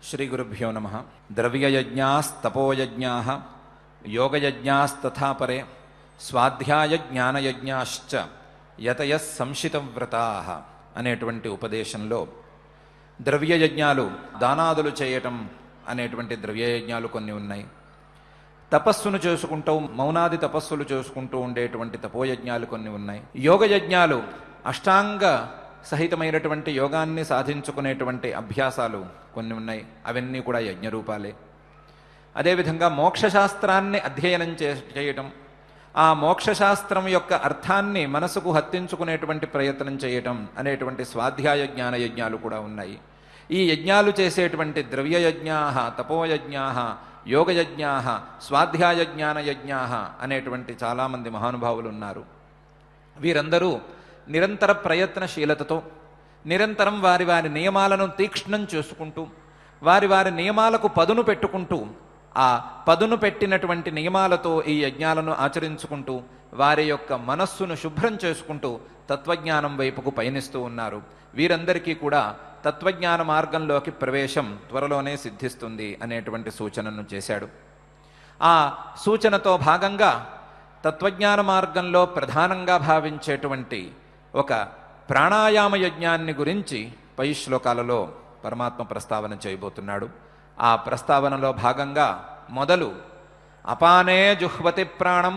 श्रीगुरुभ्यो नमः। द्रव्ययज्ञास्तपोयज्ञाः योगयज्ञास्तथा परे స్వాధ్యాయజ్ఞానయజ్ఞాశ్చ యతయః సంశితవ్రతాః అనేటువంటి ఉపదేశంలో ద్రవ్యయజ్ఞాలు దానాదులు చేయటం అనేటువంటి ద్రవ్యయజ్ఞాలు కొన్ని ఉన్నాయి. తపస్సును చేసుకుంటూ మౌనాది తపస్సులు చేసుకుంటూ ఉండేటువంటి తపోయజ్ఞాలు కొన్ని ఉన్నాయి. యోగయజ్ఞాలు అష్టాంగ సహితమైనటువంటి యోగాన్ని సాధించుకునేటువంటి అభ్యాసాలు కొన్ని ఉన్నాయి. అవన్నీ కూడా యజ్ఞరూపాలే. అదేవిధంగా మోక్షశాస్త్రాన్ని అధ్యయనం చేయటం, ఆ మోక్షశాస్త్రం యొక్క అర్థాన్ని మనసుకు హత్తించుకునేటువంటి ప్రయత్నం చేయటం అనేటువంటి స్వాధ్యాయ జ్ఞాన యజ్ఞాలు కూడా ఉన్నాయి. ఈ యజ్ఞాలు చేసేటువంటి ద్రవ్యయజ్ఞా తపోయజ్ఞా యోగయజ్ఞా స్వాధ్యాయ జ్ఞాన యజ్ఞా అనేటువంటి చాలామంది మహానుభావులు ఉన్నారు. వీరందరూ నిరంతర ప్రయత్నశీలతతో నిరంతరం వారి వారి నియమాలను తీక్ష్ణం చేసుకుంటూ వారి వారి నియమాలకు పదును పెట్టుకుంటూ ఆ పదును పెట్టినటువంటి నియమాలతో ఈ యజ్ఞాలను ఆచరించుకుంటూ వారి యొక్క మనస్సును శుభ్రం చేసుకుంటూ తత్వజ్ఞానం వైపుకు పయనిస్తూ ఉన్నారు. వీరందరికీ కూడా తత్వజ్ఞాన మార్గంలోకి ప్రవేశం త్వరలోనే సిద్ధిస్తుంది అనేటువంటి సూచనను చేశాడు. ఆ సూచనతో భాగంగా తత్వజ్ఞాన మార్గంలో ప్రధానంగా భావించేటువంటి ఒక ప్రాణాయామ యజ్ఞాన్ని గురించి పై శ్లోకాలలో పరమాత్మ ప్రస్తావన చేయబోతున్నాడు. ఆ ప్రస్తావనలో భాగంగా మొదలు అపానే జుహ్వతి ప్రాణం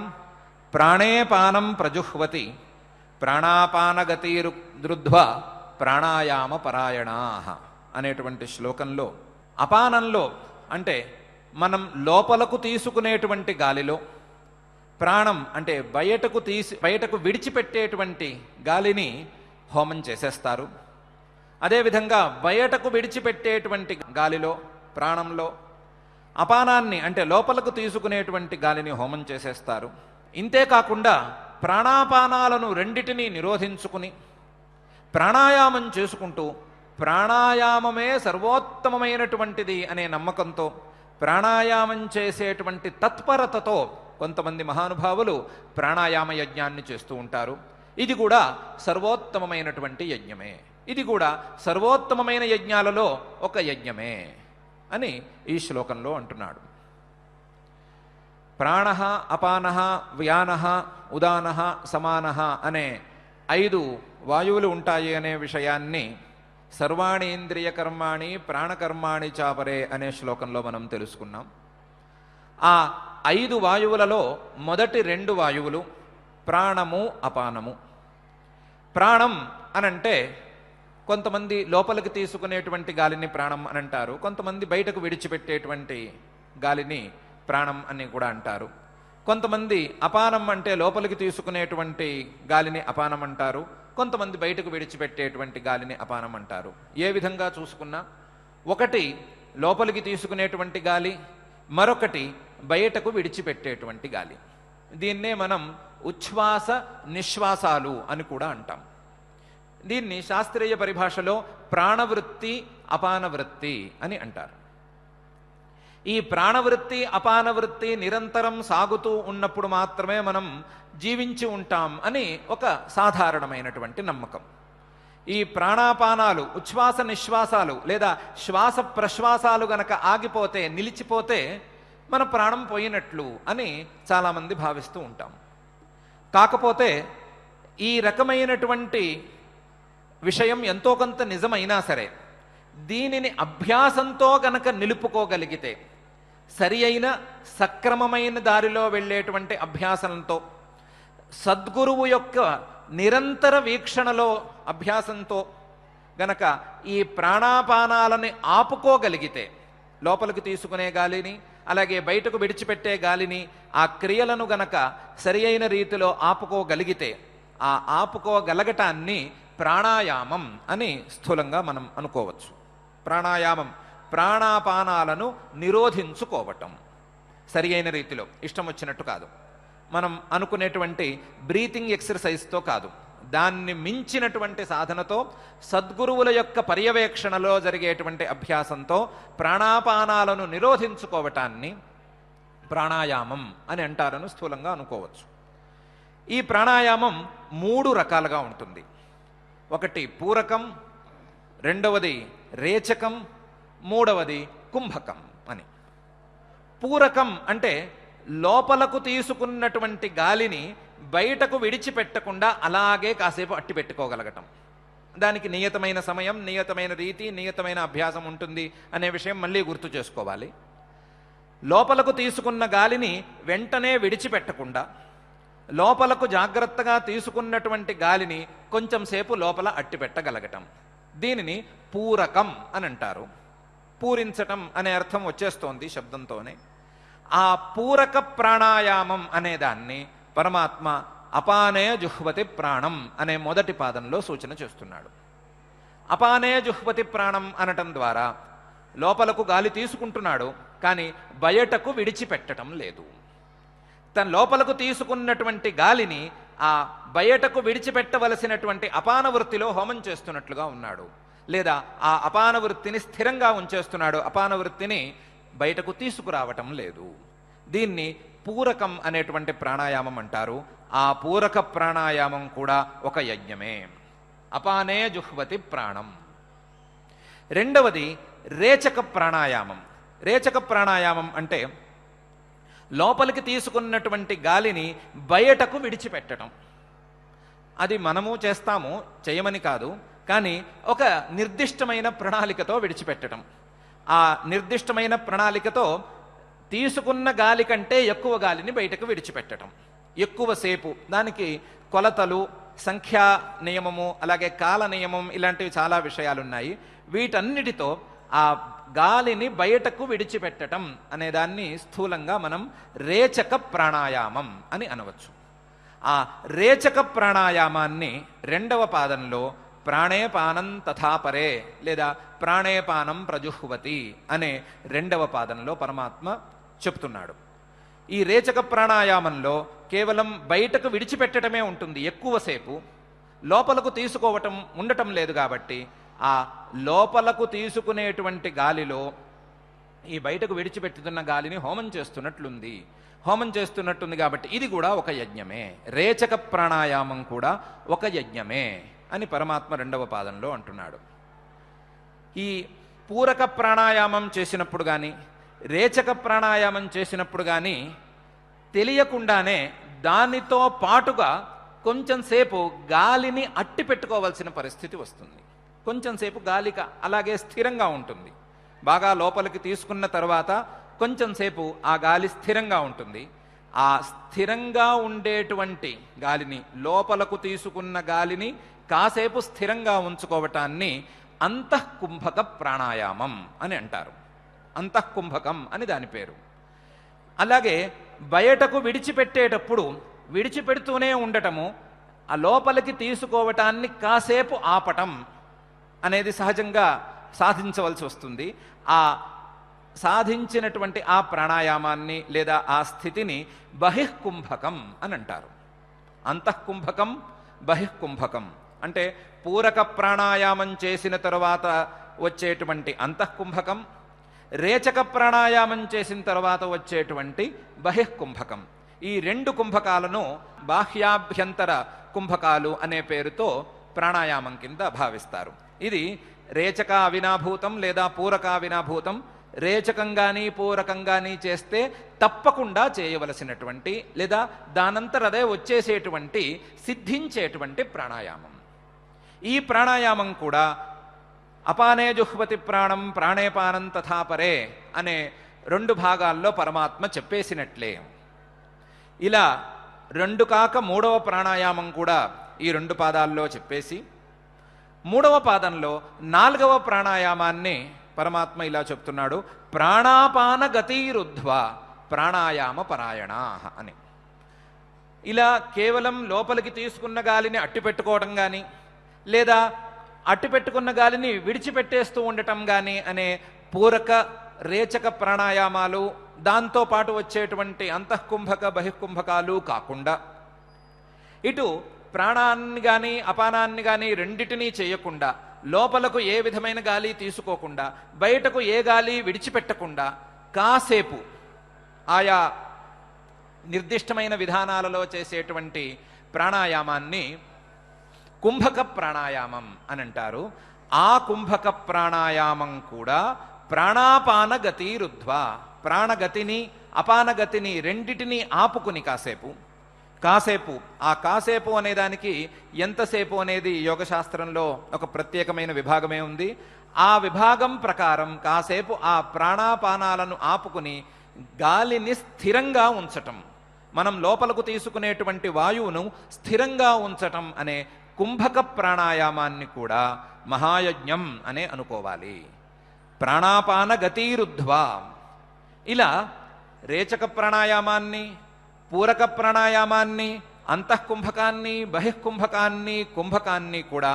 ప్రాణే పానం ప్రజుహ్వతి ప్రాణాపానగతిరుద్ధ్వా ప్రాణాయామ పరాయణా అనేటువంటి శ్లోకంలో అపానంలో అంటే మనం లోపలకు తీసుకునేటువంటి గాలిలో, ప్రాణం అంటే బయటకు విడిచిపెట్టేటువంటి గాలిని హోమం చేసేస్తారు. అదేవిధంగా బయటకు విడిచిపెట్టేటువంటి గాలిలో, ప్రాణంలో అపానాన్ని అంటే లోపలకు తీసుకునేటువంటి గాలిని హోమం చేసేస్తారు. ఇంతేకాకుండా ప్రాణాపానాలను రెండిటినీ నిరోధించుకుని ప్రాణాయామం చేసుకుంటూ ప్రాణాయామమే సర్వోత్తమమైనటువంటిది అనే నమ్మకంతో ప్రాణాయామం చేసేటువంటి తత్పరతతో కొంతమంది మహానుభావులు ప్రాణాయామ యజ్ఞాన్ని చేస్తూ ఉంటారు. ఇది కూడా సర్వోత్తమమైనటువంటి యజ్ఞమే. ఇది కూడా సర్వోత్తమమైన యజ్ఞాలలో ఒక యజ్ఞమే అని ఈ శ్లోకంలో అంటున్నాడు. ప్రాణ అపాన వ్యాన ఉదాన సమాన అనే 5 వాయువులు ఉంటాయి అనే విషయాన్ని సర్వాణి ఇంద్రియ కర్మాణి ప్రాణకర్మాణి చాపరే అనే శ్లోకంలో మనం తెలుసుకున్నాం. ఆ 5 వాయువులలో మొదటి 2 వాయువులు ప్రాణము అపానము. ప్రాణం అనంటే కొంతమంది లోపలికి తీసుకునేటువంటి గాలిని ప్రాణం అని అంటారు, కొంతమంది బయటకు విడిచిపెట్టేటువంటి గాలిని ప్రాణం అని కూడా అంటారు. కొంతమంది అపానం అంటే లోపలికి తీసుకునేటువంటి గాలిని అపానం అంటారు, కొంతమంది బయటకు విడిచిపెట్టేటువంటి గాలిని అపానం అంటారు. ఏ విధంగా చూసుకున్నా ఒకటి లోపలికి తీసుకునేటువంటి గాలి, మరొకటి బయటకు విడిచిపెట్టేటువంటి గాలి. దీన్నే మనం ఉచ్ఛ్వాస నిశ్వాసాలు అని కూడా అంటాం. దీన్ని శాస్త్రీయ పరిభాషలో ప్రాణవృత్తి అపానవృత్తి అని అంటారు. ఈ ప్రాణవృత్తి అపానవృత్తి నిరంతరం సాగుతూ ఉన్నప్పుడు మాత్రమే మనం జీవించి ఉంటాం అని ఒక సాధారణమైనటువంటి నమ్మకం. ఈ ప్రాణాపానాలు ఉచ్ఛ్వాస నిశ్వాసాలు లేదా శ్వాస ప్రశ్వాసాలు గనక ఆగిపోతే, నిలిచిపోతే మన ప్రాణం పోయినట్లు అని చాలామంది భావిస్తూ ఉంటాం. కాకపోతే ఈ రకమైనటువంటి విషయం ఎంతో కొంత నిజమైనా సరే దీనిని అభ్యాసంతో గనక నిలుపుకోగలిగితే, సరి అయిన సక్రమమైన దారిలో వెళ్ళేటువంటి అభ్యాసంతో, సద్గురువు యొక్క నిరంతర వీక్షణలో అభ్యాసంతో గనక ఈ ప్రాణాపానాలని ఆపుకోగలిగితే, లోపలికి తీసుకునే గాలిని అలాగే బయటకు విడిచిపెట్టే గాలిని ఆ క్రియలను గనక సరి అయిన రీతిలో ఆపుకోగలిగితే, ఆ ఆపుకోగలగటాన్ని ప్రాణాయామం అని స్థూలంగా మనం అనుకోవచ్చు. ప్రాణాయామం ప్రాణాపానాలను నిరోధించుకోవటం, సరి అయిన రీతిలో, ఇష్టం వచ్చినట్టు కాదు, మనం అనుకునేటువంటి బ్రీతింగ్ ఎక్సర్సైజ్తో కాదు, దాన్ని మించినటువంటి సాధనతో సద్గురువుల యొక్క పర్యవేక్షణలో జరిగేటువంటి అభ్యాసంతో ప్రాణాపానాలను నిరోధించుకోవటాన్ని ప్రాణాయామం అని అంటారని స్థూలంగా అనుకోవచ్చు. ఈ ప్రాణాయామం 3 రకాలుగా ఉంటుంది. ఒకటి పూరకం, రెండవది రేచకం, మూడవది కుంభకం అని. పూరకం అంటే లోపలకు తీసుకున్నటువంటి గాలిని బయటకు విడిచిపెట్టకుండా అలాగే కాసేపు అట్టి పెట్టుకోగలగటం. దానికి నియతమైన సమయం, నియతమైన రీతి, నియతమైన అభ్యాసం ఉంటుంది అనే విషయం మళ్ళీ గుర్తు చేసుకోవాలి. లోపలకు తీసుకున్న గాలిని వెంటనే విడిచిపెట్టకుండా లోపలకు జాగ్రత్తగా తీసుకున్నటువంటి గాలిని కొంచెం సేపు లోపల అట్టిపెట్టగలగటం, దీనిని పూరకం అని అంటారు. పూరించటం అనే అర్థం వచ్చేస్తోంది శబ్దంతోనే. ఆ పూరక ప్రాణాయామం అనే దాన్ని పరమాత్మ అపానే జుహ్వతి ప్రాణం అనే మొదటి పాదంలో సూచన చేస్తున్నాడు. అపానే జుహ్వతి ప్రాణం అనటం ద్వారా లోపలకు గాలి తీసుకుంటున్నాడు, కానీ బయటకు విడిచిపెట్టడం లేదు. తన లోపలకు తీసుకున్నటువంటి గాలిని ఆ బయటకు విడిచిపెట్టవలసినటువంటి అపాన వృత్తిలో హోమం చేస్తున్నట్లుగా ఉన్నాడు, లేదా ఆ అపాన వృత్తిని స్థిరంగా ఉంచేస్తున్నాడు, అపాన వృత్తిని బయటకు తీసుకురావటం లేదు. దీన్ని పూరకం అనేటువంటి ప్రాణాయామం అంటారు. ఆ పూరక ప్రాణాయామం కూడా ఒక యజ్ఞమే. అపానే జుహ్వతి ప్రాణం. రెండవది రేచక ప్రాణాయామం. రేచక ప్రాణాయామం అంటే లోపలికి తీసుకున్నటువంటి గాలిని బయటకు విడిచిపెట్టడం. అది మనము చేస్తాము, చేయమని కాదు, కానీ ఒక నిర్దిష్టమైన ప్రణాళికతో విడిచిపెట్టడం. ఆ నిర్దిష్టమైన ప్రణాళికతో తీసుకున్న గాలి కంటే ఎక్కువ గాలిని బయటకు విడిచిపెట్టడం, ఎక్కువసేపు. దానికి కొలతలు, సంఖ్యా నియమము, అలాగే కాల నియమం, ఇలాంటివి చాలా విషయాలున్నాయి. వీటన్నిటితో ఆ గాలిని బయటకు విడిచిపెట్టడం అనేదాన్ని స్థూలంగా మనం రేచక ప్రాణాయామం అని అనవచ్చు. ఆ రేచక ప్రాణాయామాన్ని రెండవ పాదంలో ప్రాణేపానం తథాపరే లేదా ప్రాణేపానం ప్రజుహ్వతి అనే రెండవ పాదంలో పరమాత్మ చెప్తున్నాడు. ఈ రేచక ప్రాణాయామంలో కేవలం బయటకు విడిచిపెట్టడమే ఉంటుంది, ఎక్కువసేపు లోపలకు తీసుకోవటం ఉండటం లేదు. కాబట్టి ఆ లోపలకు తీసుకునేటువంటి గాలిలో ఈ బయటకు విడిచిపెట్టుతున్న గాలిని హోమం చేస్తున్నట్టుంది కాబట్టి ఇది కూడా ఒక యజ్ఞమే. రేచక ప్రాణాయామం కూడా ఒక యజ్ఞమే అని పరమాత్మ రెండవ పాదంలో అంటున్నాడు. ఈ పూరక ప్రాణాయామం చేసినప్పుడు కానీ రేచక ప్రాణాయామం చేసినప్పుడు కానీ తెలియకుండానే దానితో పాటుగా కొంచెం సేపు గాలిని అట్టి పెట్టుకోవాల్సిన పరిస్థితి వస్తుంది. కొంచెం సేపు గాలిక అలాగే స్థిరంగా ఉంటుంది. బాగా లోపలికి తీసుకున్న తర్వాత కొంచెం సేపు ఆ గాలి స్థిరంగా ఉంటుంది. ఆ స్థిరంగా ఉండేటువంటి గాలిని, లోపలకు తీసుకున్న గాలిని కాసేపు స్థిరంగా ఉంచుకోవటాన్ని అంతఃకుంభక ప్రాణాయామం అని అంటారు. అంతఃకుంభకం అని దాని పేరు. అలాగే బయటకు విడిచిపెట్టేటప్పుడు విడిచిపెడుతూనే ఉండటము, ఆ లోపలికి తీసుకోవటాన్ని కాసేపు ఆపటం అనేది సహజంగా సాధించవలసి వస్తుంది. ఆ సాధించినటువంటి ఆ ప్రాణాయామాన్ని లేదా ఆ స్థితిని బహిఃకుంభకం అని అంటారు. అంతఃకుంభకం, బహిఃకుంభకం అంటే పూరక ప్రాణాయామం చేసిన తరువాత వచ్చేటువంటి అంతఃకుంభకం, రేచక ప్రాణాయామం చేసిన తర్వాత వచ్చేటువంటి బహిఃకుంభకం. ఈ రెండు కుంభకాలను బాహ్యాభ్యంతర కుంభకాలు అనే పేరుతో ప్రాణాయామం కింద భావిస్తారు. ఇది రేచక అవినాభూతం లేదా పూరక అవినాభూతం. రేచకంగాని పూరకంగాని చేస్తే తప్పకుండా చేయవలసినటువంటి లేదా దానంతరదే వచ్చేసేటువంటి సిద్ధించేటువంటి ప్రాణాయామం. ఈ ప్రాణాయామం కూడా అపానే జుహ్వతి ప్రాణం ప్రాణేపానం తథాపరే అనే రెండు భాగాల్లో పరమాత్మ చెప్పేసినట్లే. ఇలా రెండు కాక మూడవ ప్రాణాయామం కూడా ఈ రెండు పాదాల్లో చెప్పేసి మూడవ పాదంలో నాలుగవ ప్రాణాయామాన్ని పరమాత్మ ఇలా చెప్తున్నాడు, ప్రాణాపాన గతిరుద్ధ్వ ప్రాణాయామ పరాయణా అని. ఇలా కేవలం లోపలికి తీసుకున్న గాలిని అట్టిపెట్టుకోవడం కానీ లేదా అట్టిపెట్టుకున్న గాలిని విడిచిపెట్టేస్తూ ఉండటం కానీ అనే పూరక రేచక ప్రాణాయామాలు, దాంతోపాటు వచ్చేటువంటి అంతఃకుంభక బహిఃకుంభకాలు కాకుండా ఇటు ప్రాణాన్ని కానీ అపానాన్ని కానీ రెండిటినీ చేయకుండా, లోపలకు ఏ విధమైన గాలి తీసుకోకుండా, బయటకు ఏ గాలి విడిచిపెట్టకుండా కాసేపు ఆయా నిర్దిష్టమైన విధానాలలో చేసేటువంటి ప్రాణాయామాన్ని కుంభక ప్రాణాయామం అని అంటారు. ఆ కుంభక ప్రాణాయామం కూడా ప్రాణాపాన గతి రుద్ధ్వా, ప్రాణగతిని అపానగతిని రెండిటిని ఆపుకుని కాసేపు ఆ కాసేపు అనేదానికి ఎంతసేపు అనేది యోగశాస్త్రంలో ఒక ప్రత్యేకమైన విభాగమే ఉంది. ఆ విభాగం ప్రకారం కాసేపు ఆ ప్రాణాపానాలను ఆపుకుని గాలిని స్థిరంగా ఉంచటం, మనం లోపలకు తీసుకునేటువంటి వాయువును స్థిరంగా ఉంచటం అనే కుంభక ప్రాణాయామాన్ని కూడా మహాయజ్ఞం అనే అనుకోవాలి. ప్రాణాపాన గతిరుద్ధ్వా, ఇలా రేచక ప్రాణాయామాన్ని, పూరక ప్రాణాయామాన్ని, అంతఃకుంభకాన్ని, బహిఃకుంభకాన్ని, కుంభకాన్ని కూడా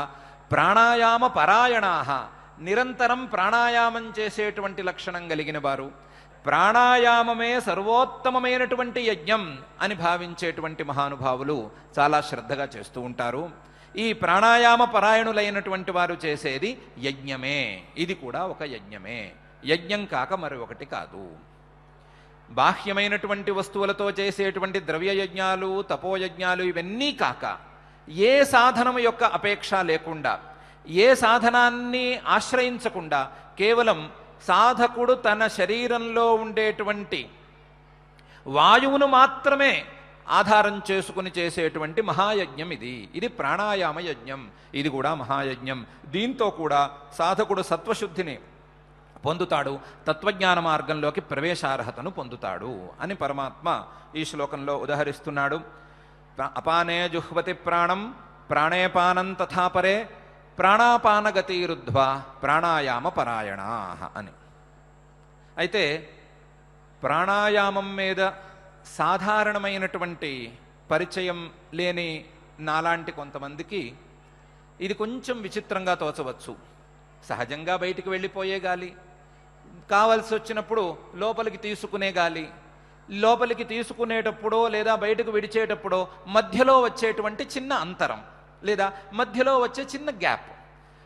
ప్రాణాయామ పరాయణాః, నిరంతరం ప్రాణాయామం చేసేటువంటి లక్షణం కలిగిన వారు, ప్రాణాయామమే సర్వోత్తమమైనటువంటి యజ్ఞం అని భావించేటువంటి మహానుభావులు చాలా శ్రద్ధగా చేస్తూ ఉంటారు. ఈ ప్రాణాయామ పరాయణులైనటువంటి వారు చేసేది యజ్ఞమే. ఇది కూడా ఒక యజ్ఞమే, యజ్ఞం కాక మరి ఒకటి కాదు. బాహ్యమైనటువంటి వస్తువులతో చేసేటువంటి ద్రవ్యయజ్ఞాలు, తపోయజ్ఞాలు ఇవన్నీ కాక, ఏ సాధనము యొక్క అపేక్ష లేకుండా, ఏ సాధనాన్ని ఆశ్రయించకుండా, కేవలం సాధకుడు తన శరీరంలో ఉండేటువంటి వాయువును మాత్రమే ఆధారం చేసుకుని చేసేటువంటి మహాయజ్ఞం ఇది ప్రాణాయామ యజ్ఞం. ఇది కూడా మహాయజ్ఞం. దీంతో కూడా సాధకుడు సత్వశుద్ధిని పొందుతాడు, తత్వజ్ఞాన మార్గంలోకి ప్రవేశార్హతను పొందుతాడు అని పరమాత్మ ఈ శ్లోకంలో ఉదహరిస్తున్నాడు. అపానే జుహ్వతి ప్రాణం ప్రాణేపానం తథాపరే ప్రాణాపానగతిరుద్ధ్వా ప్రాణాయామ పరాయణా అని. అయితే ప్రాణాయామం మీద సాధారణమైనటువంటి పరిచయం లేని నాలాంటి కొంతమందికి ఇది కొంచెం విచిత్రంగా తోచవచ్చు. సహజంగా బయటికి వెళ్ళిపోయే గాలి, కావలసి వచ్చినప్పుడు లోపలికి తీసుకునే గాలి, లోపలికి తీసుకునేటప్పుడో లేదా బయటకు విడిచేటప్పుడో మధ్యలో వచ్చేటువంటి చిన్న అంతరం లేదా మధ్యలో వచ్చే చిన్న గ్యాప్,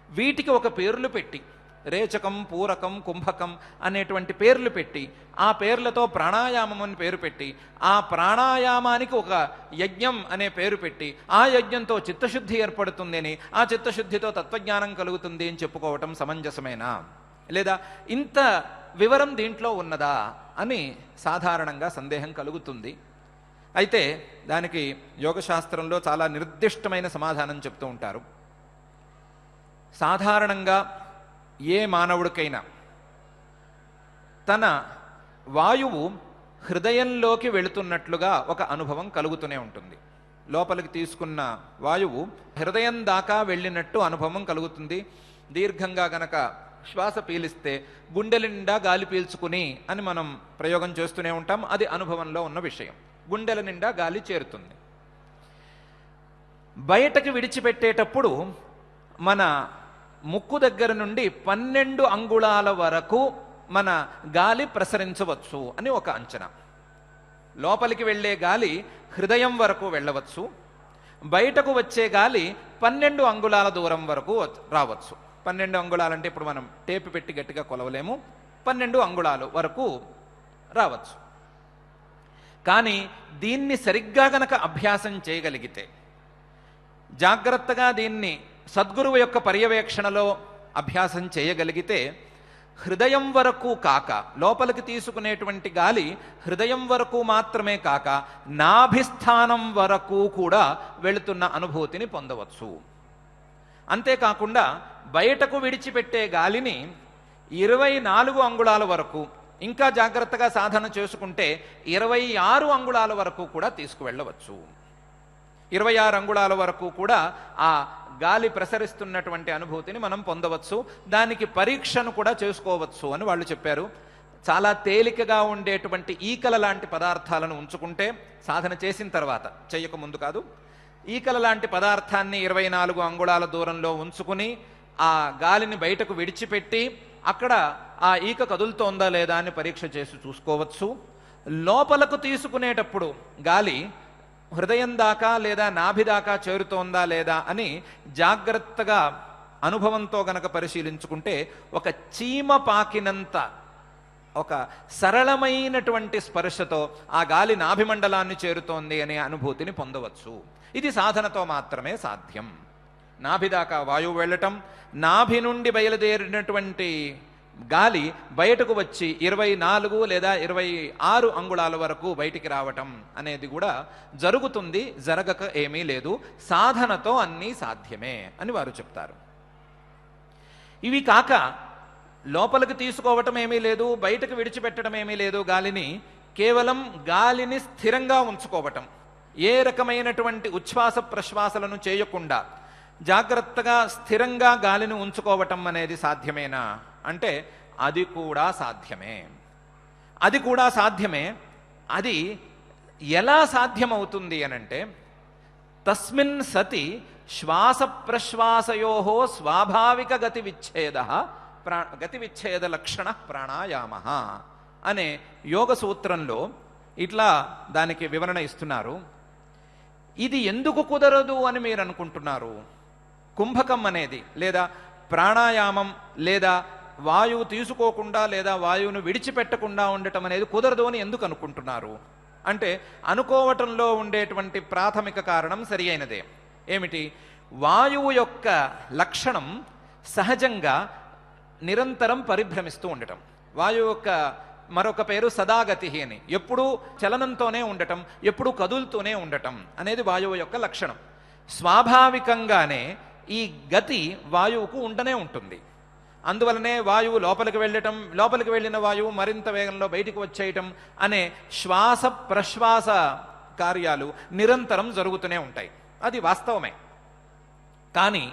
వీటికి ఒక పేర్లు పెట్టి, రేచకం, పూరకం, కుంభకం అనేటువంటి పేర్లు పెట్టి, ఆ పేర్లతో ప్రాణాయామం అని పేరు పెట్టి, ఆ ప్రాణాయామానికి ఒక యజ్ఞం అనే పేరు పెట్టి, ఆ యజ్ఞంతో చిత్తశుద్ధి ఏర్పడుతుంది అని, ఆ చిత్తశుద్ధితో తత్వజ్ఞానం కలుగుతుంది అని చెప్పుకోవటం సమంజసమేనా? లేదా ఇంత వివరం దీంట్లో ఉన్నదా అని సాధారణంగా సందేహం కలుగుతుంది. అయితే దానికి యోగశాస్త్రంలో చాలా నిర్దిష్టమైన సమాధానం చెప్తూ ఉంటారు. సాధారణంగా ఏ మానవుడికైనా తన వాయువు హృదయంలోకి వెళుతున్నట్లుగా ఒక అనుభవం కలుగుతూనే ఉంటుంది. లోపలికి తీసుకున్న వాయువు హృదయం దాకా వెళ్ళినట్టు అనుభవం కలుగుతుంది. దీర్ఘంగా గనక శ్వాస పీలిస్తే గుండెల నిండా గాలి పీల్చుకుని అని మనం ప్రయోగం చేస్తూనే ఉంటాం. అది అనుభవంలో ఉన్న విషయం. గుండెల నిండా గాలి చేరుతుంది. బయటకి విడిచిపెట్టేటప్పుడు మన ముక్కు దగ్గర నుండి 12 అంగుళాల వరకు మన గాలి ప్రసరించవచ్చు అని ఒక అంచనా. లోపలికి వెళ్ళే గాలి హృదయం వరకు వెళ్ళవచ్చు, బయటకు వచ్చే గాలి 12 అంగుళాల దూరం వరకు రావచ్చు. 12 అంగుళాలంటే ఇప్పుడు మనం టేపు పెట్టి గట్టిగా కొలవలేము, 12 అంగుళాలు వరకు రావచ్చు. కానీ దీన్ని సరిగ్గా గనక అభ్యాసం చేయగలిగితే, జాగ్రత్తగా దీన్ని సద్గురువు యొక్క పర్యవేక్షణలో అభ్యాసం చేయగలిగితే, హృదయం వరకు కాక, లోపలికి తీసుకునేటువంటి గాలి హృదయం వరకు మాత్రమే కాక నాభిస్థానం వరకు కూడా వెళుతున్న అనుభూతిని పొందవచ్చు. అంతేకాకుండా బయటకు విడిచిపెట్టే గాలిని 24 అంగుళాల వరకు, ఇంకా జాగ్రత్తగా సాధన చేసుకుంటే 26 అంగుళాల వరకు కూడా తీసుకువెళ్ళవచ్చు. 26 అంగుళాల వరకు కూడా ఆ గాలి ప్రసరిస్తున్నటువంటి అనుభూతిని మనం పొందవచ్చు. దానికి పరీక్షను కూడా చేసుకోవచ్చు అని వాళ్ళు చెప్పారు. చాలా తేలికగా ఉండేటువంటి ఈకల లాంటి పదార్థాలను ఉంచుకుంటే, సాధన చేసిన తర్వాత, చెయ్యక ముందు కాదు, ఈకల లాంటి పదార్థాన్ని 24 అంగుళాల దూరంలో ఉంచుకుని ఆ గాలిని బయటకు విడిచిపెట్టి అక్కడ ఆ ఈక కదులుతోందా లేదా అని పరీక్ష చేసి చూసుకోవచ్చు. లోపలకు తీసుకునేటప్పుడు గాలి హృదయం దాకా లేదా నాభి దాకా చేరుతోందా లేదా అని జాగ్రత్తగా అనుభవంతో గనక పరిశీలించుకుంటే ఒక చీమ పాకినంత ఒక సరళమైనటువంటి స్పర్శతో ఆ గాలి నాభిమండలాన్ని చేరుతోంది అనే అనుభూతిని పొందవచ్చు. ఇది సాధనతో మాత్రమే సాధ్యం. నాభి దాకా వాయువు వెళ్ళటం, నాభి నుండి బయలుదేరినటువంటి గాలి బయటకు వచ్చి 24 లేదా 26 అంగుళాల వరకు బయటికి రావటం అనేది కూడా జరుగుతుంది, జరగక ఏమీ లేదు, సాధనతో అన్నీ సాధ్యమే అని వారు చెప్తారు. ఇవి కాక లోపలికి తీసుకోవటం ఏమీ లేదు, బయటకు విడిచిపెట్టడం ఏమీ లేదు, గాలిని కేవలం గాలిని స్థిరంగా ఉంచుకోవటం, ఏ రకమైనటువంటి ఉచ్ఛ్వాస ప్రశ్వాసలను చేయకుండా జాగ్రత్తగా స్థిరంగా గాలిని ఉంచుకోవటం అనేది సాధ్యమేనా అంటే అది కూడా సాధ్యమే. అది కూడా సాధ్యమే. అది ఎలా సాధ్యమవుతుంది అనంటే తస్మిన్ సతి శ్వాస ప్రశ్వాసయో స్వాభావిక గతి విచ్ఛేద లక్షణ ప్రాణాయామ అనే యోగ సూత్రంలో ఇట్లా దానికి వివరణ ఇస్తున్నారు. ఇది ఎందుకు కుదరదు అని మీరు అనుకుంటున్నారు? కుంభకం అనేది లేదా ప్రాణాయామం లేదా వాయువు తీసుకోకుండా లేదా వాయువును విడిచిపెట్టకుండా ఉండటం అనేది కుదరదు అని ఎందుకు అనుకుంటున్నారు అంటే అనుకోవటంలో ఉండేటువంటి ప్రాథమిక కారణం సరి అయినదే. ఏమిటి? వాయువు యొక్క లక్షణం సహజంగా నిరంతరం పరిభ్రమిస్తూ ఉండటం. వాయువు యొక్క మరొక పేరు సదాగతి అని, ఎప్పుడూ చలనంతోనే ఉండటం, ఎప్పుడూ కదులుతూనే ఉండటం అనేది వాయువు యొక్క లక్షణం. స్వాభావికంగానే ఈ గతి వాయువుకు ఉండనే ఉంటుంది. అందువలనే వాయువు లోపలికి వెళ్ళటం, లోపలికి వెళ్ళిన వాయువు మరింత వేగంలో బయటికి వచ్చేయటం అనే శ్వాస ప్రశ్వాస కార్యాలు నిరంతరం జరుగుతూనే ఉంటాయి. అది వాస్తవమే. కానీ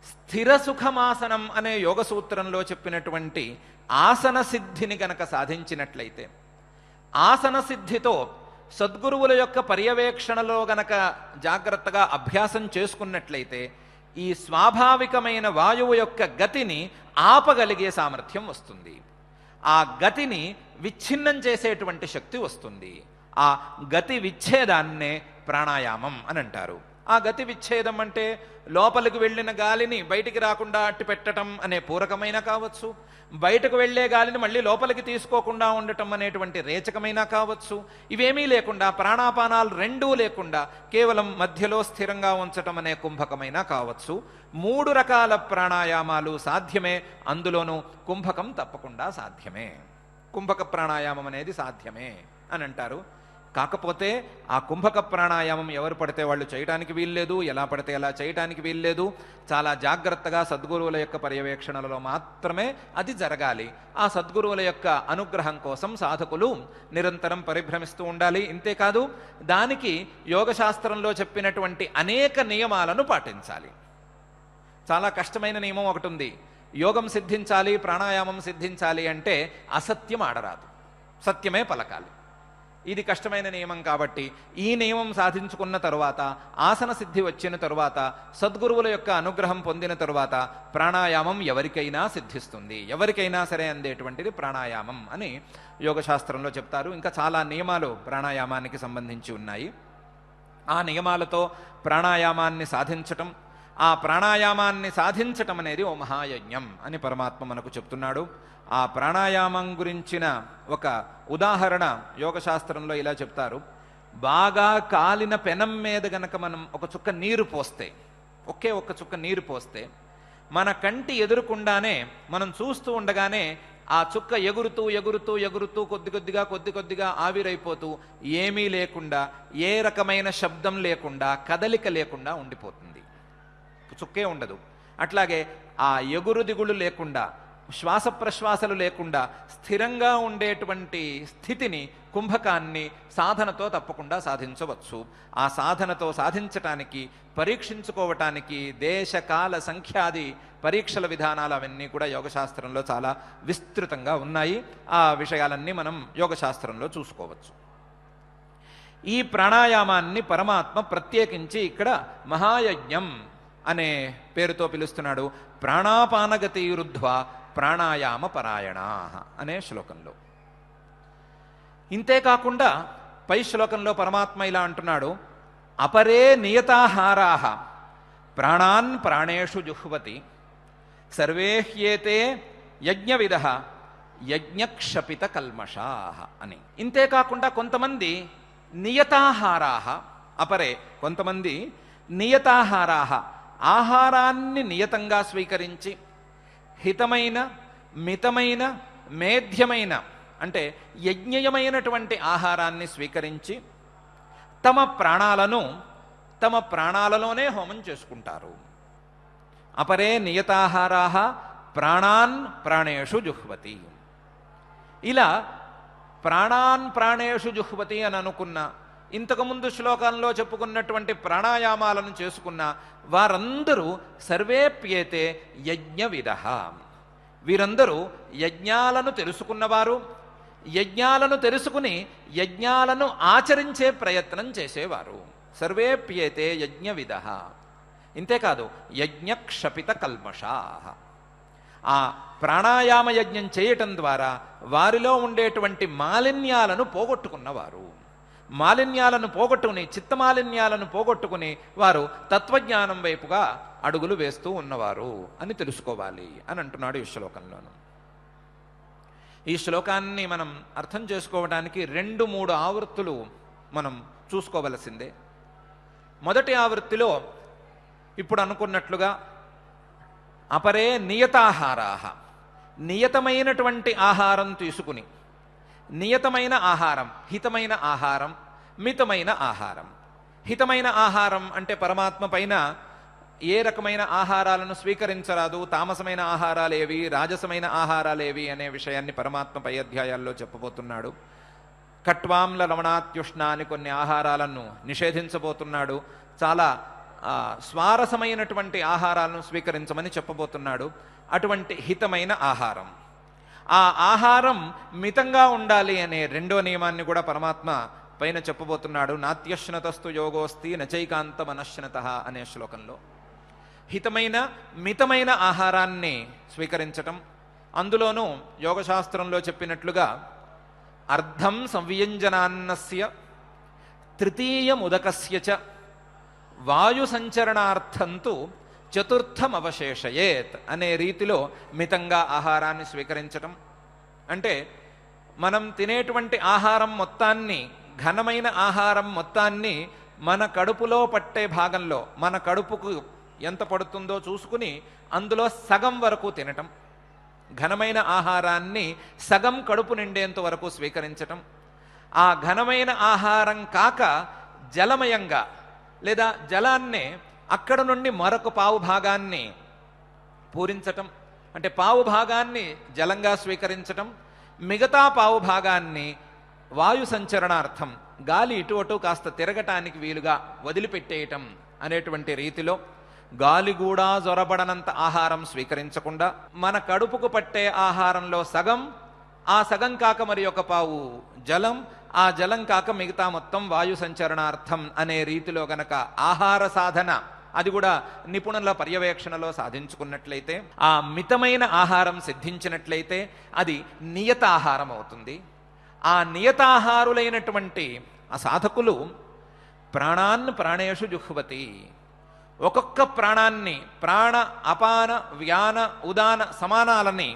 స్థిర సుఖమాసనం అనే యోగ సూత్రంలో చెప్పినటువంటి ఆసన సిద్ధిని గనక సాధించినట్లయితే, ఆసన సిద్ధితో సద్గురువుల యొక్క పర్యవేక్షణలో గనక జాగ్రత్తగా అభ్యాసం చేసుకున్నట్లయితే ఈ స్వాభావికమైన వాయువు యొక్క గతిని ఆపగలిగే సామర్థ్యం వస్తుంది. ఆ గతిని విచ్ఛిన్నం చేసేటువంటి శక్తి వస్తుంది. ఆ గతి విచ్ఛేదాన్నే ప్రాణాయామం అని అంటారు. ఆ గతి విచ్ఛేదం అంటే లోపలికి వెళ్ళిన గాలిని బయటికి రాకుండా అట్టి పెట్టడం అనే పూరకమైనా కావచ్చు, బయటకు వెళ్లే గాలిని మళ్ళీ లోపలికి తీసుకోకుండా ఉండటం అనేటువంటి రేచకమైనా కావచ్చు. ఇవేమీ లేకుండా ప్రాణాపానాలు రెండూ లేకుండా కేవలం మధ్యలో స్థిరంగా ఉంచటం అనే కుంభకమైనా కావచ్చు. 3 రకాల ప్రాణాయామాలు సాధ్యమే. అందులోనూ కుంభకం తప్పకుండా సాధ్యమే. కుంభక ప్రాణాయామం అనేది సాధ్యమే అని అంటారు. కాకపోతే ఆ కుంభక ప్రాణాయామం ఎవరు పడితే వాళ్ళు చేయడానికి వీల్లేదు, ఎలా పడితే అలా చేయడానికి వీల్లేదు. చాలా జాగ్రత్తగా సద్గురువుల యొక్క పర్యవేక్షణలో మాత్రమే అది జరగాలి. ఆ సద్గురువుల యొక్క అనుగ్రహం కోసం సాధకులు నిరంతరం పరిభ్రమిస్తూ ఉండాలి. ఇంతేకాదు దానికి యోగశాస్త్రంలో చెప్పినటువంటి అనేక నియమాలను పాటించాలి. చాలా కష్టమైన నియమం ఒకటి ఉంది. యోగం సిద్ధించాలి, ప్రాణాయామం సిద్ధించాలి అంటే అసత్యం ఆడరాదు, సత్యమే పలకాలి. ఇది కష్టమైన నియమం కాబట్టి ఈ నియమం సాధించుకున్న తరువాత, ఆసన సిద్ధి వచ్చిన తరువాత, సద్గురువుల యొక్క అనుగ్రహం పొందిన తరువాత ప్రాణాయామం ఎవరికైనా సిద్ధిస్తుంది. ఎవరికైనా సరే అందేటువంటిది ప్రాణాయామం అని యోగశాస్త్రంలో చెప్తారు. ఇంకా చాలా నియమాలు ప్రాణాయామానికి సంబంధించి ఉన్నాయి. ఆ నియమాలతో ప్రాణాయామాన్ని సాధించటం, ఆ ప్రాణాయామాన్ని సాధించటం అనేది ఓ మహాయజ్ఞం అని పరమాత్మ మనకు చెప్తున్నాడు. ఆ ప్రాణాయామం గురించిన ఒక ఉదాహరణ యోగశాస్త్రంలో ఇలా చెప్తారు. బాగా కాలిన పెనం మీద గనక మనం ఒక చుక్క నీరు పోస్తే, ఒకే ఒక్క చుక్క నీరు పోస్తే, మన కంటి ఎదురుకుండానే మనం చూస్తూ ఉండగానే ఆ చుక్క ఎగురుతూ ఎగురుతూ ఎగురుతూ కొద్ది కొద్దిగా ఆవిరైపోతూ ఏమీ లేకుండా, ఏ రకమైన శబ్దం లేకుండా, కదలిక లేకుండా ఉండిపోతుంది. చుక్కే ఉండదు. అట్లాగే ఆ ఎగురు దిగులు లేకుండా, శ్వాస ప్రశ్వాసలు లేకుండా స్థిరంగా ఉండేటువంటి స్థితిని, కుంభకాన్ని సాధనతో తప్పకుండా సాధించవచ్చు. ఆ సాధనతో సాధించటానికి, పరీక్షించుకోవటానికి దేశకాల సంఖ్యాది పరీక్షల విధానాలు అవన్నీ కూడా యోగశాస్త్రంలో చాలా విస్తృతంగా ఉన్నాయి. ఆ విషయాలన్నీ మనం యోగశాస్త్రంలో చూసుకోవచ్చు. ఈ ప్రాణాయామాన్ని పరమాత్మ ప్రత్యేకించి ఇక్కడ మహాయజ్ఞం అనే పేరుతో పిలుస్తున్నాడు. ప్రాణాపానగతిరుద్ధ్వా ప్రాణాయామ పరాయణా అనే శ్లోకంలో. ఇంతేకాకుండా పై శ్లోకంలో పరమాత్మ ఇలా అంటున్నాడు. అపరే నియతాహారాః ప్రాణాన్ ప్రాణేషు జుహ్వతి సర్వేహ్యేతే యజ్ఞవిదః యజ్ఞక్షపిత కల్మషాః అని. ఇంతేకాకుండా కొంతమంది నియతాహారాః, అపరే కొంతమంది నియతాహారాః, ఆహారాన్ని నియతంగా స్వీకరించి హితమైన మితమైన మేధ్యమైన అంటే యజ్ఞయమైనటువంటి ఆహారాన్ని స్వీకరించి తమ ప్రాణాలలోనే హోమం చేసుకుంటారు. అపరే నియతాహారాః ప్రాణాన్ ప్రాణేషు జుహ్వతి. ఇలా ప్రాణాన్ ప్రాణేషు జుహ్వతి అని అనుకున్న, ఇంతకుముందు శ్లోకంలో చెప్పుకున్నటువంటి ప్రాణాయామాలను చేసుకున్న వారందరూ సర్వేప్యేతే యజ్ఞవిదః. వీరందరూ యజ్ఞాలను తెలుసుకున్నవారు, యజ్ఞాలను తెలుసుకుని యజ్ఞాలను ఆచరించే ప్రయత్నం చేసేవారు. సర్వేప్యేతే యజ్ఞవిదః. ఇంతేకాదు యజ్ఞక్షపిత కల్మషాః. ఆ ప్రాణాయామ యజ్ఞం చేయటం ద్వారా వారిలో ఉండేటువంటి మాలిన్యాలను పోగొట్టుకున్నవారు. మాలిన్యాలను పోగొట్టుకుని, చిత్తమాలిన్యాలను పోగొట్టుకుని వారు తత్వజ్ఞానం వైపుగా అడుగులు వేస్తూ ఉన్నవారు అని తెలుసుకోవాలి అని అంటున్నాడు ఈ శ్లోకంలోను. ఈ శ్లోకాన్ని మనం అర్థం చేసుకోవడానికి 2-3 ఆవృత్తులు మనం చూసుకోవలసిందే. మొదటి ఆవృత్తిలో ఇప్పుడు అనుకున్నట్లుగా అపరే నియతాహారాః, నియతమైనటువంటి ఆహారం తీసుకుని, నియతమైన ఆహారం, హితమైన ఆహారం, మితమైన ఆహారం. హితమైన ఆహారం అంటే పరమాత్మ పైన ఏ రకమైన ఆహారాలను స్వీకరించరాదు, తామసమైన ఆహారాలేవి, రాజసమైన ఆహారాలేవి అనే విషయాన్ని పరమాత్మ పై అధ్యాయాల్లో చెప్పబోతున్నాడు. కట్వాంల లవణాత్యుష్ణ అని కొన్ని ఆహారాలను నిషేధించబోతున్నాడు. చాలా స్వారసమైనటువంటి ఆహారాలను స్వీకరించమని చెప్పబోతున్నాడు. అటువంటి హితమైన ఆహారం, ఆ ఆహారం మితంగా ఉండాలి అనే రెండో నియమాన్ని కూడా పరమాత్మ పైన చెప్పబోతున్నాడు. నాత్యశ్నతస్తు యోగోస్తి నచైకాంత మనశ్నతః అనే శ్లోకంలో హితమైన మితమైన ఆహారాన్ని స్వీకరించటం, అందులోనూ యోగశాస్త్రంలో చెప్పినట్లుగా అర్ధం సంవ్యంజనాన్నస్య తృతీయముదకస్య చ వాయు సంచరణార్థంతు చతుర్థం అవశేషయేత్ అనే రీతిలో మితంగా ఆహారాన్ని స్వీకరించటం. అంటే మనం తినేటువంటి ఆహారం మొత్తాన్ని, ఘనమైన ఆహారం మొత్తాన్ని మన కడుపులో పట్టే భాగంలో, మన కడుపుకు ఎంత పడుతుందో చూసుకుని అందులో సగం వరకు తినటం, ఘనమైన ఆహారాన్ని సగం కడుపు నిండేంత వరకు స్వీకరించటం. ఆ ఘనమైన ఆహారం కాక జలమయంగా లేదా జలాన్నే అక్కడ నుండి మరొక పావు భాగాన్ని పూరించటం, అంటే పావు భాగాన్ని జలంగా స్వీకరించటం, మిగతా పావు భాగాన్ని వాయు సంచరణార్థం, గాలి ఇటు అటు కాస్త తిరగటానికి వీలుగా వదిలిపెట్టేయటం అనేటువంటి రీతిలో గాలి కూడా జొరబడనంత ఆహారం స్వీకరించకుండా మన కడుపుకు పట్టే ఆహారంలో సగం, ఆ సగం కాక మరి ఒక పావు జలం, ఆ జలం కాక మిగతా మొత్తం వాయు సంచరణార్థం అనే రీతిలో గనక ఆహార సాధన, అది కూడా నిపుణుల పర్యవేక్షణలో సాధించుకున్నట్లయితే, ఆ మితమైన ఆహారం సిద్ధించినట్లయితే అది నియత ఆహారం అవుతుంది. ఆ నియతాహారులైనటువంటి ఆ సాధకులు ప్రాణాన్ ప్రాణేషు జుహ్వతి, ఒక్కొక్క ప్రాణాన్ని, ప్రాణ అపాన వ్యాన ఉదాన సమానాలని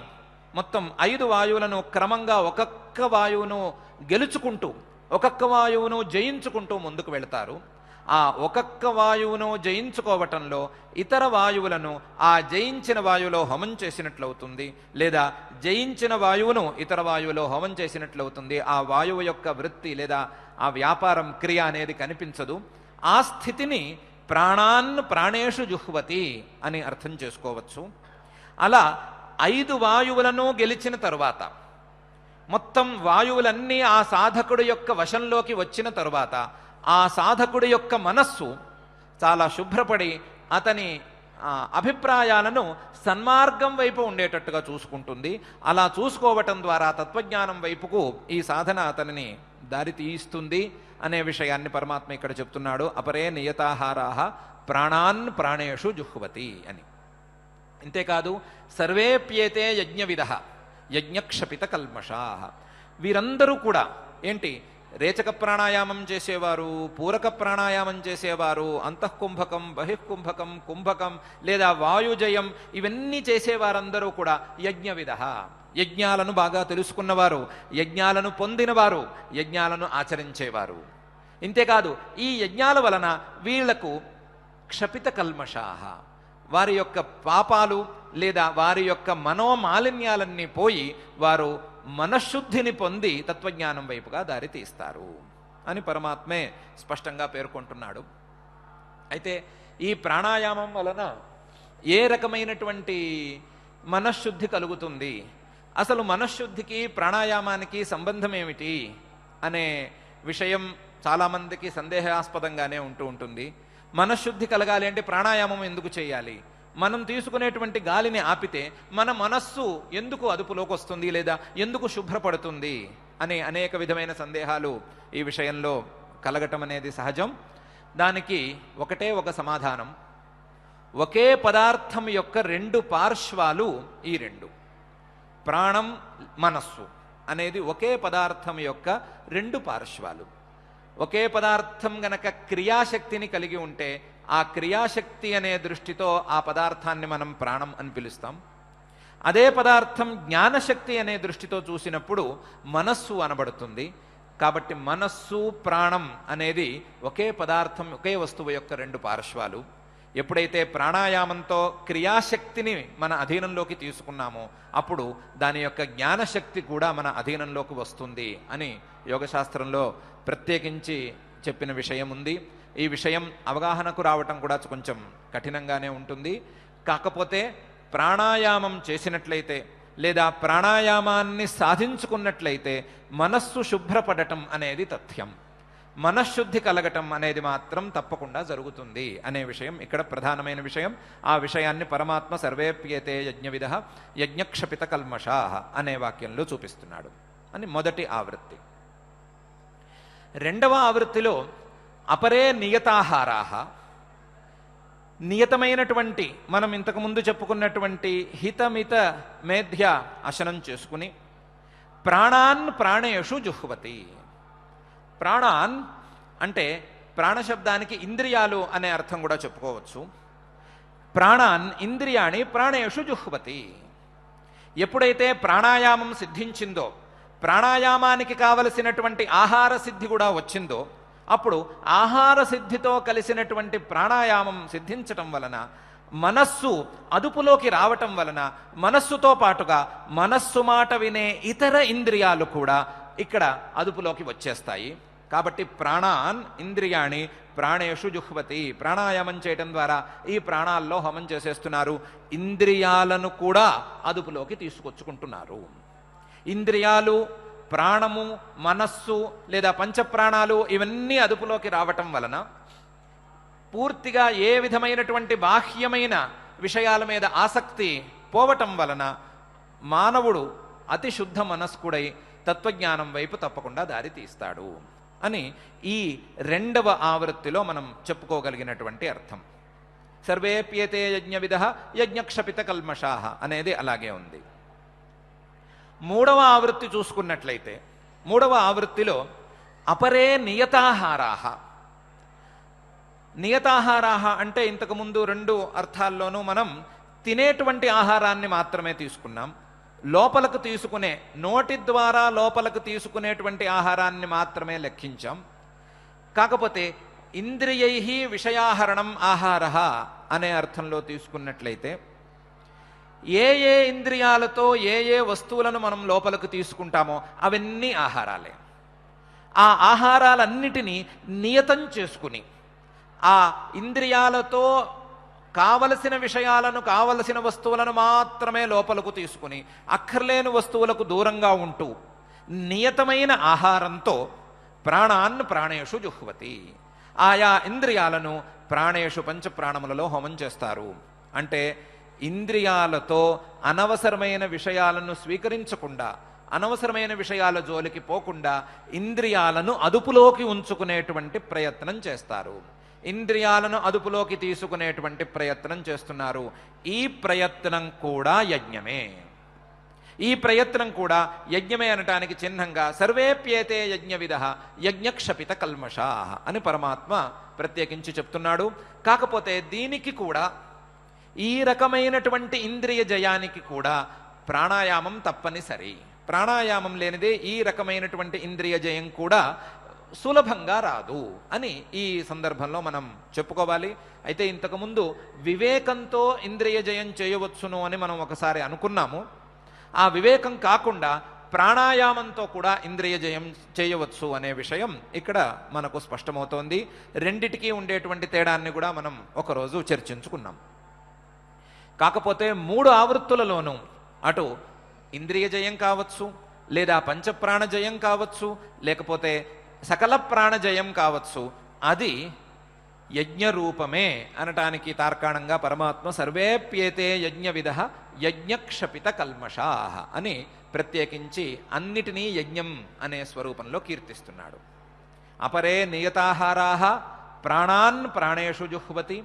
మొత్తం 5 వాయువులను క్రమంగా ఒక్కొక్క వాయువును గెలుచుకుంటూ, ఒక్కొక్క వాయువును జయించుకుంటూ ముందుకు వెళతారు. ఆ ఒక్కొక్క వాయువును జయించుకోవటంలో ఇతర వాయువులను ఆ జయించిన వాయువులో హోమం చేసినట్లవుతుంది, లేదా జయించిన వాయువును ఇతర వాయువులో హోమం చేసినట్లవుతుంది. ఆ వాయువు యొక్క వృత్తి లేదా ఆ వ్యాపారం, క్రియ అనేది కనిపించదు. ఆ స్థితిని ప్రాణాన్ ప్రాణేషు జుహ్వతి అని అర్థం చేసుకోవచ్చు. అలా 5 వాయువులను గెలిచిన తరువాత, మొత్తం వాయువులన్నీ ఆ సాధకుడు యొక్క వశంలోకి వచ్చిన తరువాత, ఆ సాధకుడి యొక్క మనస్సు చాలా శుభ్రపడి అతని అభిప్రాయాలను సన్మార్గం వైపు ఉండేటట్టుగా చూసుకుంటుంది. అలా చూసుకోవటం ద్వారా తత్వజ్ఞానం వైపుకు ఈ సాధన అతనిని దారి తీయిస్తుంది అనే విషయాన్ని పరమాత్మ ఇక్కడ చెప్తున్నాడు. అపరే నియతాహారాః ప్రాణాన్ ప్రాణేషు జుహ్వతి అని. ఇంతేకాదు సర్వేప్యేతే యజ్ఞవిదః యజ్ఞక్షపిత కల్మషాః. వీరందరూ కూడా ఏంటి, రేచక ప్రాణాయామం చేసేవారు, పూరక ప్రాణాయామం చేసేవారు, అంతఃకుంభకం, బహిఃకుంభకం, కుంభకం లేదా వాయుజయం, ఇవన్నీ చేసేవారందరూ కూడా యజ్ఞవిదః, యజ్ఞాలను బాగా తెలుసుకున్నవారు, యజ్ఞాలను పొందినవారు, యజ్ఞాలను ఆచరించేవారు. ఇంతేకాదు ఈ యజ్ఞాల వలన వీళ్లకు క్షపిత కల్మషాః, వారి యొక్క పాపాలు లేదా వారి యొక్క మనోమాలిన్యాలన్నీ పోయి వారు మనఃశుద్ధిని పొంది తత్వజ్ఞానం వైపుగా దారి తీస్తారు అని పరమాత్మే స్పష్టంగా పేర్కొంటున్నాడు. అయితే ఈ ప్రాణాయామం వలన ఏ రకమైనటువంటి మనఃశుద్ధి కలుగుతుంది, అసలు మనఃశుద్ధికి ప్రాణాయామానికి సంబంధం ఏమిటి అనే విషయం చాలామందికి సందేహాస్పదంగానే ఉంటుంది. మనఃశుద్ధి కలగాలి అంటే ప్రాణాయామం ఎందుకు చేయాలి, మనం తీసుకునేటువంటి గాలిని ఆపితే మన మనస్సు ఎందుకు అదుపులోకి వస్తుంది లేదా ఎందుకు శుభ్రపడుతుంది అనే అనేక విధమైన సందేహాలు ఈ విషయంలో కలగటం అనేది సహజం. దానికి ఒకటే ఒక సమాధానం. ఒకే పదార్థం యొక్క రెండు పార్శ్వాలు ఈ రెండు, ప్రాణం మనస్సు అనేది ఒకే పదార్థం యొక్క రెండు పార్శ్వాలు. ఒకే పదార్థం గనక క్రియాశక్తిని కలిగి ఉంటే ఆ క్రియాశక్తి అనే దృష్టితో ఆ పదార్థాన్ని మనం ప్రాణం అని పిలుస్తాం. అదే పదార్థం జ్ఞానశక్తి అనే దృష్టితో చూసినప్పుడు మనస్సు అనబడుతుంది. కాబట్టి మనస్సు ప్రాణం అనేది ఒకే పదార్థం ఒకే వస్తువు యొక్క రెండు పార్శ్వాలు. ఎప్పుడైతే ప్రాణాయామంతో క్రియాశక్తిని మన అధీనంలోకి తీసుకున్నామో అప్పుడు దాని యొక్క జ్ఞానశక్తి కూడా మన అధీనంలోకి వస్తుంది అని యోగశాస్త్రంలో ప్రత్యేకించి చెప్పిన విషయం ఉంది. ఈ విషయం అవగాహనకు రావటం కూడా కొంచెం కఠినంగానే ఉంటుంది. కాకపోతే ప్రాణాయామం చేసినట్లయితే లేదా ప్రాణాయామాన్ని సాధించుకున్నట్లయితే మనస్సు శుభ్రపడటం అనేది తథ్యం, మనఃశుద్ధి కలగటం అనేది మాత్రం తప్పకుండా జరుగుతుంది అనే విషయం ఇక్కడ ప్రధానమైన విషయం. ఆ విషయాన్ని పరమాత్మ సర్వేప్యేతే యజ్ఞవిదః యజ్ఞక్షపిత కల్మషాః అనే వాక్యంలో చూపిస్తున్నాడు అని మొదటి ఆవృత్తి. రెండవ ఆవృత్తిలో అపరే నియతాహారాః, నియతమైనటువంటి మనం ఇంతకుముందు చెప్పుకున్నటువంటి హితమిత మేధ్య అశనం చేసుకుని ప్రాణాన్ ప్రాణేషు జుహ్వతి. ప్రాణాన్ అంటే ప్రాణశబ్దానికి ఇంద్రియాలు అనే అర్థం కూడా చెప్పుకోవచ్చు. ప్రాణాన్ ఇంద్రియాణి ప్రాణేషు జుహ్వతి. ఎప్పుడైతే ప్రాణాయామం సిద్ధించిందో, ప్రాణాయామానికి కావలసినటువంటి ఆహార సిద్ధి కూడా వచ్చిందో, అప్పుడు ఆహార సిద్ధితో కలిసినటువంటి ప్రాణాయామం సిద్ధించటం వలన మనస్సు అదుపులోకి రావటం వలన మనస్సుతో పాటుగా మనస్సు మాట వినే ఇతర ఇంద్రియాలు కూడా ఇక్కడ అదుపులోకి వచ్చేస్తాయి. కాబట్టి ప్రాణాన్ ఇంద్రియాణి ప్రాణేషు జుహ్వతి. ప్రాణాయామం చేయటం ద్వారా ఈ ప్రాణాల్లో హోమం చేసేస్తున్నారు, ఇంద్రియాలను కూడా అదుపులోకి తీసుకొచ్చుకుంటున్నారు. ఇంద్రియాలు, ప్రాణము, మనస్సు లేదా పంచప్రాణాలు ఇవన్నీ అదుపులోకి రావటం వలన పూర్తిగా ఏ విధమైనటువంటి బాహ్యమైన విషయాల మీద ఆసక్తి పోవటం వలన మానవుడు అతి శుద్ధ మనస్కుడై తత్వజ్ఞానం వైపు తప్పకుండా దారి తీస్తాడు అని ఈ రెండవ ఆవృత్తిలో మనం చెప్పుకోగలిగినటువంటి అర్థం. సర్వేప్యేతే యజ్ఞవిదః యజ్ఞక్షపిత కల్మషాః అనేది అలాగే ఉంది. మూడవ ఆవృత్తి చూసుకున్నట్లయితే మూడవ ఆవృత్తిలో అపరే నియతాహారాః. నియతాహారాః అంటే ఇంతకుముందు రెండు అర్థాల్లోనూ మనం తినేటువంటి ఆహారాన్ని మాత్రమే తీసుకున్నాం. లోపలకు తీసుకునే, నోటి ద్వారా లోపలకు తీసుకునేటువంటి ఆహారాన్ని మాత్రమే లెక్కించాం. కాకపోతే ఇంద్రియైః విషయాహరణం ఆహారః అనే అర్థంలో తీసుకున్నట్లయితే ఏ ఏ ఇంద్రియాలతో ఏ ఏ వస్తువులను మనం లోపలకు తీసుకుంటామో అవన్నీ ఆహారాలే. ఆ ఆహారాలన్నిటినీ నియతం చేసుకుని ఆ ఇంద్రియాలతో కావలసిన విషయాలను, కావలసిన వస్తువులను మాత్రమే లోపలకు తీసుకుని అక్కర్లేని వస్తువులకు దూరంగా ఉంటూ నియతమైన ఆహారంతో ప్రాణాన్ ప్రాణేషు జుహ్వతి. ఆయా ఇంద్రియాలను ప్రాణేషు పంచప్రాణములలో హోమం చేస్తారు. అంటే ఇంద్రియాలతో అనవసరమైన విషయాలను స్వీకరించకుండా, అనవసరమైన విషయాల జోలికి పోకుండా ఇంద్రియాలను అదుపులోకి ఉంచుకునేటువంటి ప్రయత్నం చేస్తారు. ఇంద్రియాలను అదుపులోకి తీసుకునేటువంటి ప్రయత్నం చేస్తున్నారు. ఈ ప్రయత్నం కూడా యజ్ఞమే. ఈ ప్రయత్నం కూడా యజ్ఞమే అనటానికి చిహ్నంగా సర్వేప్యేతే యజ్ఞవిదః యజ్ఞక్షపిత కల్మషాః అని పరమాత్మ ప్రత్యేకించి చెప్తున్నాడు. కాకపోతే దీనికి కూడా, ఈ రకమైనటువంటి ఇంద్రియ జయానికి కూడా ప్రాణాయామం తప్పనిసరి. ప్రాణాయామం లేనిదే ఈ రకమైనటువంటి ఇంద్రియ జయం కూడా సులభంగా రాదు అని ఈ సందర్భంలో మనం చెప్పుకోవాలి. అయితే ఇంతకుముందు వివేకంతో ఇంద్రియ జయం చేయవచ్చును అని మనం ఒకసారి అనుకున్నాము. ఆ వివేకం కాకుండా ప్రాణాయామంతో కూడా ఇంద్రియ జయం చేయవచ్చు అనే విషయం ఇక్కడ మనకు స్పష్టమవుతోంది. రెండిటికీ ఉండేటువంటి తేడాన్ని కూడా మనం ఒకరోజు చర్చించుకున్నాం. కాకపోతే 3 ఆవృత్తులలోనూ అటు ఇంద్రియ జయం కావచ్చు, లేదా పంచప్రాణ జయం కావచ్చు, లేకపోతే సకల ప్రాణజయం కావచ్చు, అది యజ్ఞరూపమే అనటానికి తార్కాణంగా పరమాత్మ సర్వేప్యేతే యజ్ఞవిదః యజ్ఞక్షపిత కల్మషాః అని ప్రత్యేకించి అన్నిటినీ యజ్ఞం అనే స్వరూపంలో కీర్తిస్తున్నాడు. అపరే నియతాహారాః ప్రాణాన్ ప్రాణేషు జుహ్వతి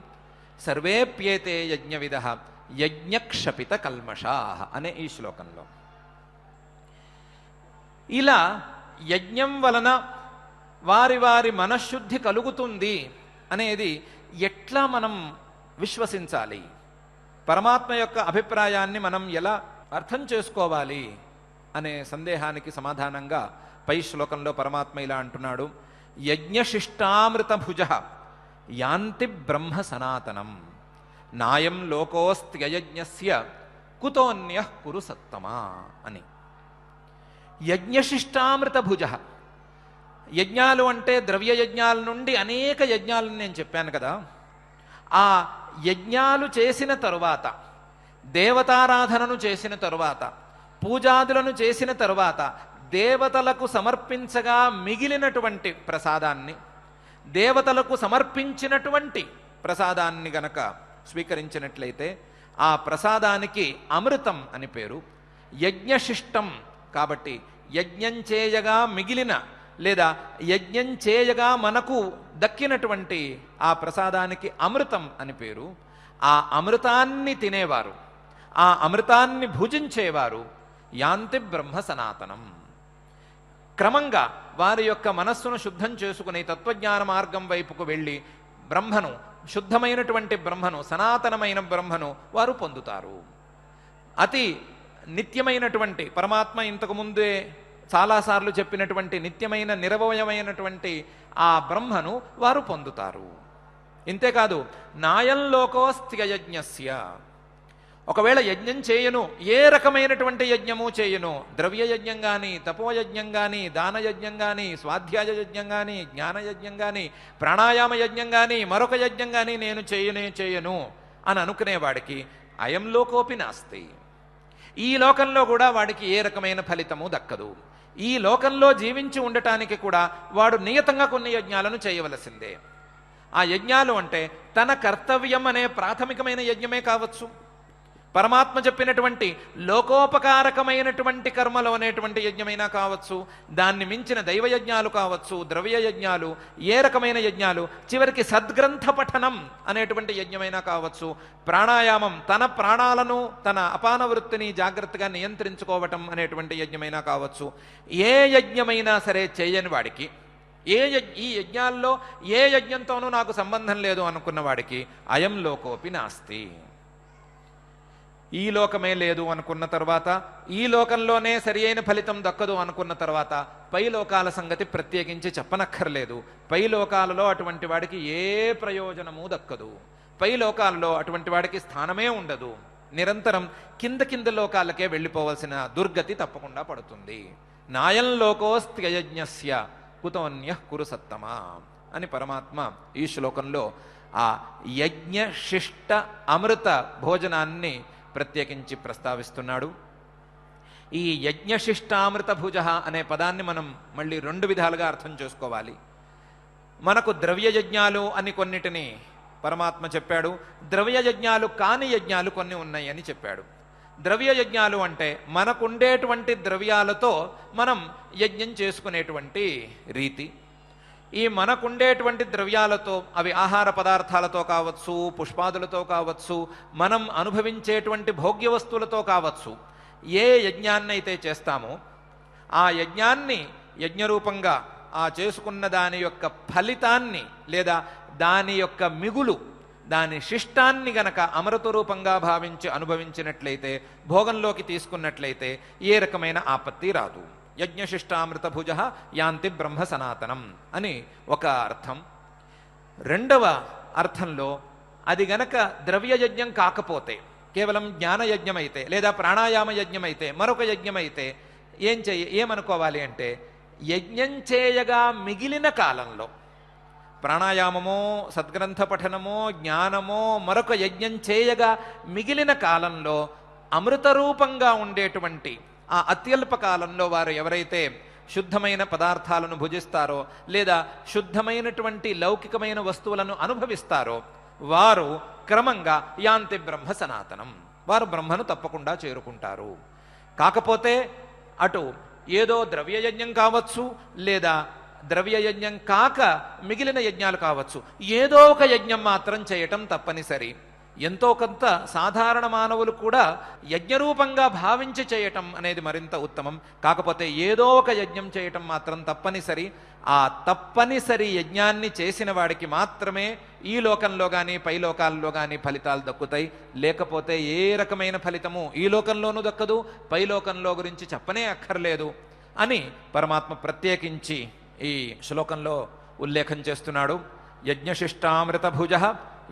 సర్వేప్యేతే యజ్ఞవిదః యజ్ఞక్షపిత కల్మషాః అనే ఈ శ్లోకంలో ఇలా యజ్ఞం వలన వారి వారి మనశ్శుద్ధి కలుగుతుంది అనేది ఎట్లా మనం విశ్వసించాలి, పరమాత్మ యొక్క అభిప్రాయాన్ని మనం ఎలా అర్థం చేసుకోవాలి అనే సందేహానికి సమాధానంగా పై శ్లోకంలో పరమాత్మ ఇలా అంటున్నాడు. యజ్ఞశిష్టామృత భుజ యాంతి బ్రహ్మ సనాతనం నాయం లోకోస్త్యయజ్ఞస్య కుతోన్యః కురు సత్తమా అని. యజ్ఞశిష్టామృత భుజ, యజ్ఞాలు అంటే ద్రవ్య యజ్ఞాల నుండి అనేక యజ్ఞాలను నేను చెప్పాను కదా. ఆ యజ్ఞాలు చేసిన తరువాత, దేవతారాధనను చేసిన తరువాత, పూజాదులను చేసిన తరువాత దేవతలకు సమర్పించగా మిగిలినటువంటి ప్రసాదాన్ని, దేవతలకు సమర్పించినటువంటి ప్రసాదాన్ని గనక స్వీకరించినట్లయితే ఆ ప్రసాదానికి అమృతం అని పేరు. యజ్ఞశిష్టం కాబట్టి యజ్ఞం చేయగా మిగిలిన లేదా యజ్ఞం చేయగా మనకు దక్కినటువంటి ఆ ప్రసాదానికి అమృతం అని పేరు. ఆ అమృతాన్ని తినేవారు, ఆ అమృతాన్ని భుజించేవారు యాంతి బ్రహ్మ సనాతనం. క్రమంగా వారి యొక్క మనస్సును శుద్ధం చేసుకుని తత్వజ్ఞాన మార్గం వైపుకు వెళ్ళి బ్రహ్మను, శుద్ధమైనటువంటి బ్రహ్మను, సనాతనమైన బ్రహ్మను వారు పొందుతారు. అతి నిత్యమైనటువంటి పరమాత్మ ఇంతకు ముందే చాలాసార్లు చెప్పినటువంటి నిత్యమైన నిరవయమైనటువంటి ఆ బ్రహ్మను వారు పొందుతారు. ఇంతేకాదు నాయం లోకోస్త్యయజ్ఞస్య, ఒకవేళ యజ్ఞం చేయను, ఏ రకమైనటువంటి యజ్ఞము చేయను, ద్రవ్యయజ్ఞం కానీ, తపోయజ్ఞం కానీ, దానయజ్ఞం కానీ, స్వాధ్యాయ యజ్ఞం కానీ, జ్ఞానయజ్ఞం కానీ, ప్రాణాయామ యజ్ఞం కానీ, మరొక యజ్ఞం కానీ నేను చేయను అని అనుకునేవాడికి అయం లోకోపి నాస్తి, ఈ లోకంలో కూడా వాడికి ఏ రకమైన ఫలితము దక్కదు. ఈ లోకంలో జీవించి ఉండటానికి కూడా వాడు నియతంగా కొన్ని యజ్ఞాలను చేయవలసిందే. ఆ యజ్ఞాలు అంటే తన కర్తవ్యం అనే ప్రాథమికమైన యజ్ఞమే కావచ్చు, పరమాత్మ చెప్పినటువంటి లోకోపకారకమైనటువంటి కర్మలు అనేటువంటి యజ్ఞమైనా కావచ్చు, దాన్ని మించిన దైవయజ్ఞాలు కావచ్చు, ద్రవ్య యజ్ఞాలు, ఏ రకమైన యజ్ఞాలు, చివరికి సద్గ్రంథ పఠనం అనేటువంటి యజ్ఞమైనా కావచ్చు, ప్రాణాయామం తన ప్రాణాలను తన అపాన వృత్తిని జాగ్రత్తగా నియంత్రించుకోవటం అనేటువంటి యజ్ఞమైనా కావచ్చు, ఏ యజ్ఞమైనా సరే చేయని వాడికి, ఈ యజ్ఞాల్లో ఏ యజ్ఞంతోనూ నాకు సంబంధం లేదు అనుకున్న వాడికి అయం లోకోపి నాస్తి, ఈ లోకమే లేదు అనుకున్న తర్వాత, ఈ లోకంలోనే సరి అయిన ఫలితం దక్కదు అనుకున్న తర్వాత పై లోకాల సంగతి ప్రత్యేకించి చెప్పనక్కర్లేదు. పై లోకాలలో అటువంటి వాడికి ఏ ప్రయోజనము దక్కదు, పై లోకాలలో అటువంటి వాడికి స్థానమే ఉండదు. నిరంతరం కింద లోకాలకే వెళ్ళిపోవలసిన దుర్గతి తప్పకుండా పడుతుంది. నాయం లోకోస్త్యయజ్ఞస్య కుతోన్యః కురు సత్తమా అని పరమాత్మ ఈ శ్లోకంలో ఆ యజ్ఞ శిష్ట అమృత భోజనాన్ని ప్రత్యేకించి ప్రస్తావిస్తున్నాడు. ఈ యజ్ఞశిష్టామృత భుజ అనే పదాన్ని మనం మళ్ళీ 2 విధాలుగా అర్థం చేసుకోవాలి. మనకు ద్రవ్య యజ్ఞాలు అని కొన్నిటిని పరమాత్మ చెప్పాడు, ద్రవ్య యజ్ఞాలు కాని యజ్ఞాలు కొన్ని ఉన్నాయి అని చెప్పాడు. ద్రవ్య యజ్ఞాలు అంటే మనకుండేటువంటి ద్రవ్యాలతో మనం యజ్ఞం చేసుకునేటువంటి రీతి. ఈ మనకుండేటువంటి ద్రవ్యాలతో, అవి ఆహార పదార్థాలతో కావచ్చు, పుష్పాదులతో కావచ్చు, మనం అనుభవించేటువంటి భోగ్య వస్తువులతో కావచ్చు, ఏ యజ్ఞాన్ని అయితే చేస్తామో ఆ యజ్ఞాన్ని యజ్ఞరూపంగా ఆ చేసుకున్న దాని యొక్క ఫలితాన్ని లేదా దాని యొక్క మిగులు, దాని శిష్టాన్ని గనక అమృత రూపంగా భావించి అనుభవించినట్లయితే, భోగంలోకి తీసుకున్నట్లయితే ఏ రకమైన ఆపత్తి రాదు. యజ్ఞశిష్టామృతభుజ యాంతి బ్రహ్మ సనాతనం అని ఒక అర్థం. రెండవ అర్థంలో అది గనక ద్రవ్యయజ్ఞం కాకపోతే, కేవలం జ్ఞానయజ్ఞం అయితే లేదా ప్రాణాయామ యజ్ఞం అయితే, మరొక యజ్ఞం అయితే ఏమనుకోవాలి అంటే, యజ్ఞం చేయగా మిగిలిన కాలంలో ప్రాణాయామమో సద్గ్రంథ పఠనమో జ్ఞానమో మరొక యజ్ఞం చేయగా మిగిలిన కాలంలో అమృత రూపంగా ఉండేటువంటి ఆ అత్యల్ప కాలంలో వారు ఎవరైతే శుద్ధమైన పదార్థాలను భుజిస్తారో లేదా శుద్ధమైనటువంటి లౌకికమైన వస్తువులను అనుభవిస్తారో వారు క్రమంగా యాంతి బ్రహ్మ సనాతనం, వారు బ్రహ్మను తప్పకుండా చేరుకుంటారు. కాకపోతే అటు ఏదో ద్రవ్యయజ్ఞం కావచ్చు లేదా ద్రవ్యయజ్ఞం కాక మిగిలిన యజ్ఞాలు కావచ్చు, ఏదో ఒక యజ్ఞం మాత్రం చేయటం తప్పనిసరి. ఎంతో కొంత సాధారణ మానవులు కూడా యజ్ఞరూపంగా భావించి చేయటం అనేది మరింత ఉత్తమం. కాకపోతే ఏదో ఒక యజ్ఞం చేయటం మాత్రం తప్పనిసరి. ఆ తప్పనిసరి యజ్ఞాన్ని చేసిన వాడికి మాత్రమే ఈ లోకంలో కానీ పై లోకాల్లో కానీ ఫలితాలు దక్కుతాయి. లేకపోతే ఏ రకమైన ఫలితము ఈ లోకంలోనూ దక్కదు, పై లోకంలో గురించి చెప్పనే అక్కర్లేదు అని పరమాత్మ ప్రత్యేకించి ఈ శ్లోకంలో ఉల్లేఖం చేస్తున్నాడు. యజ్ఞశిష్టామృతభుజ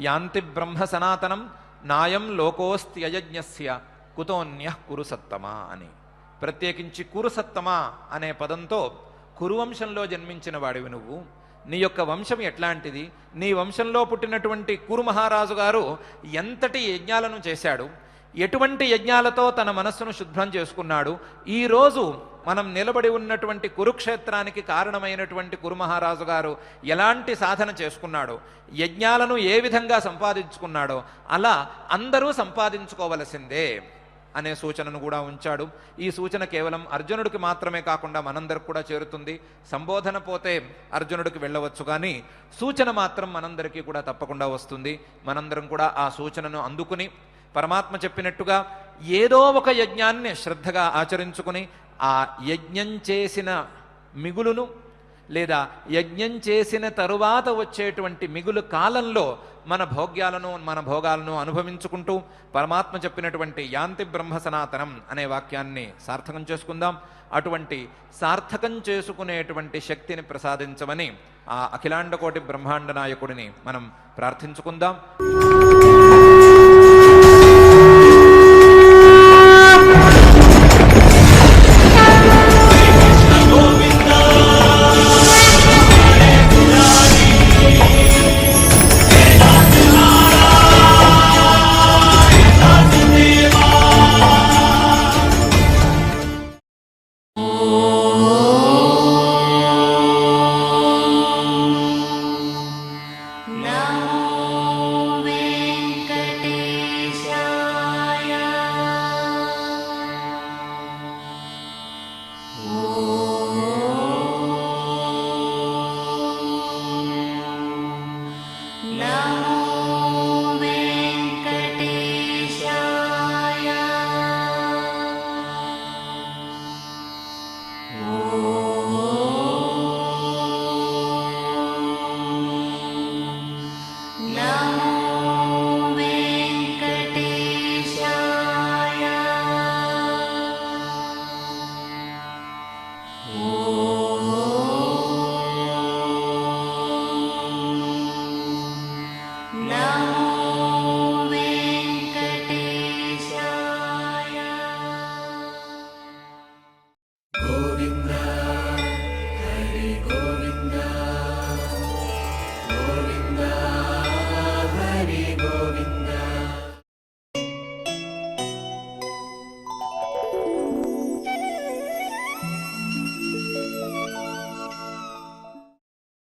యాంతి బ్రహ్మ సనాతనం నాయం లోకోస్త్యయజ్ఞస్య కుతోన్యః కురుసత్తమా అని ప్రత్యేకించి కురుసత్తమా అనే పదంతో కురువంశంలో జన్మించిన వాడివి నువ్వు, నీ యొక్క వంశం ఎట్లాంటిది, నీ వంశంలో పుట్టినటువంటి కురు మహారాజు గారు ఎంతటి యజ్ఞాలను చేశాడు, ఎటువంటి యజ్ఞాలతో తన మనస్సును శుభ్రం చేసుకున్నాడు, ఈరోజు మనం నిలబడి ఉన్నటువంటి కురుక్షేత్రానికి కారణమైనటువంటి కురు మహారాజు గారు ఎలాంటి సాధన చేసుకున్నాడో, యజ్ఞాలను ఏ విధంగా సంపాదించుకున్నాడో అలా అందరూ సంపాదించుకోవలసిందే అనే సూచనను కూడా ఉంచాడు. ఈ సూచన కేవలం అర్జునుడికి మాత్రమే కాకుండా మనందరికి కూడా చేరుతుంది. సంబోధన పోతే అర్జునుడికి వెళ్ళవచ్చు, కానీ సూచన మాత్రం మనందరికీ కూడా తప్పకుండా వస్తుంది. మనందరం కూడా ఆ సూచనను అందుకుని పరమాత్మ చెప్పినట్టుగా ఏదో ఒక యజ్ఞాన్ని శ్రద్ధగా ఆచరించుకుని ఆ యజ్ఞం చేసిన మిగులును లేదా యజ్ఞం చేసిన తరువాత వచ్చేటువంటి మిగులు కాలంలో మన భోగాలను అనుభవించుకుంటూ పరమాత్మ చెప్పినటువంటి యాంతి బ్రహ్మ సనాతనం అనే వాక్యాన్ని సార్థకం చేసుకుందాం. అటువంటి సార్థకం చేసుకునేటువంటి శక్తిని ప్రసాదించమని ఆ అఖిలాండకోటి బ్రహ్మాండ నాయకుడిని మనం ప్రార్థించుకుందాం. Oh